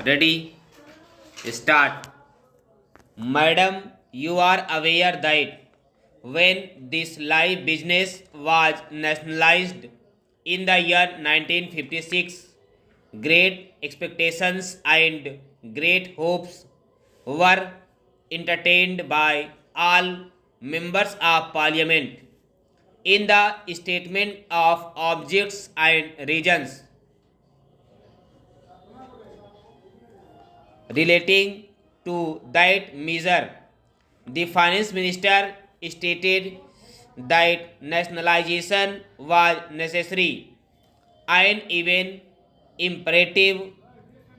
Ready? Start. Madam, you are aware that when this live business was nationalized in the year 1956, great expectations and great hopes were entertained by all members of parliament. In the statement of objects and regions relating to that measure, the finance minister stated that nationalization was necessary and even imperative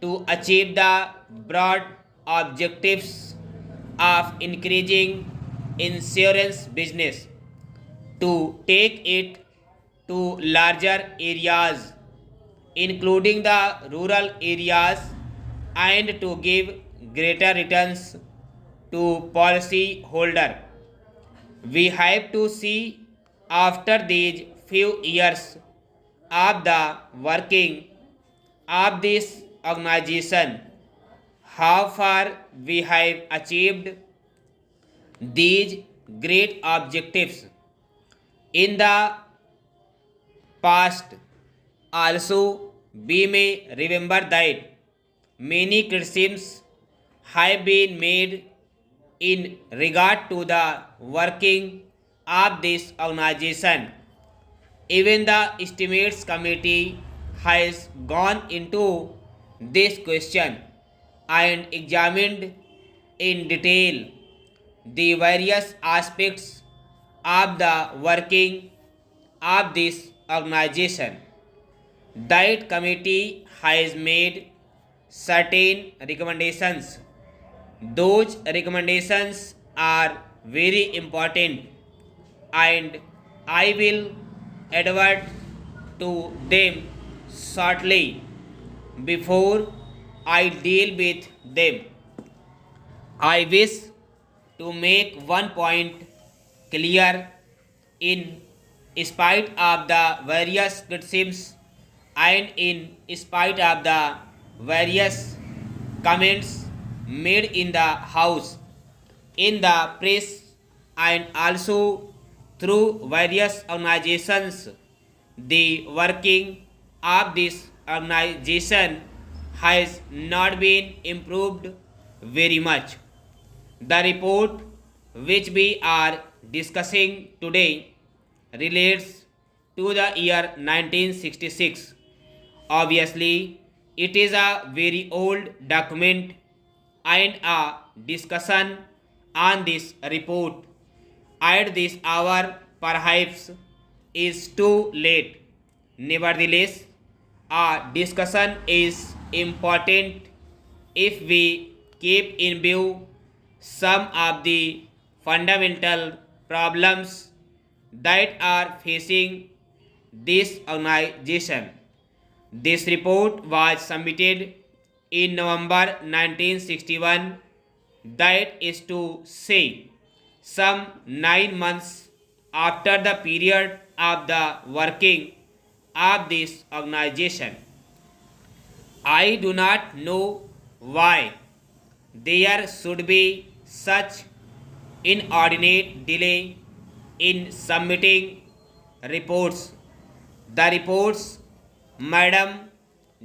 to achieve the broad objectives of increasing insurance business, to take it to larger areas, including the rural areas, and to give greater returns to policy holder. We have to see after these few years of the working of this organization how far we have achieved these great objectives. In the past, also, we may remember that many criticisms have been made in regard to the working of this organization. Even the estimates committee has gone into this question and examined in detail the various aspects of the working of this organization. That committee has made certain recommendations. Those recommendations are very important and I will advert to them shortly. Before I deal with them, I wish to make one point clear. In spite of the various criticisms and in spite of the various comments made in the House, in the press, and also through various organizations, the working of this organization has not been improved very much. The report which we are discussing today relates to the year 1966. Obviously, it is a very old document and a discussion on this report at this hour perhaps is too late. Nevertheless, a discussion is important if we keep in view some of the fundamental problems that are facing this organization. This report was submitted in November 1961, that is to say, some 9 months after the period of the working of this organization. I do not know why there should be such inordinate delay in submitting reports. The reports, madam,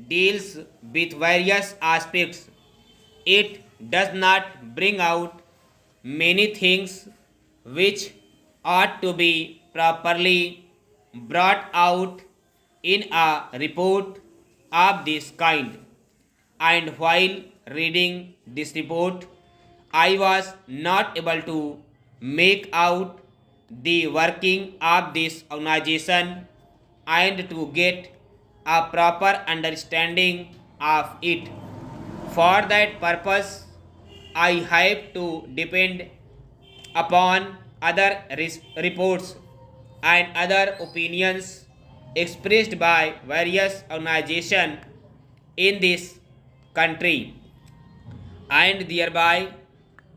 deals with various aspects. It does not bring out many things which ought to be properly brought out in a report of this kind. And while reading this report, I was not able to make out the working of this organization and to get a proper understanding of it. For that purpose, I have to depend upon other reports and other opinions expressed by various organizations in this country, and thereby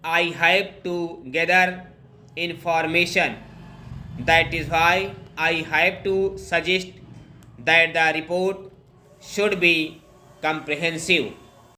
I have to gather information. That is why I have to suggest that the report should be comprehensive.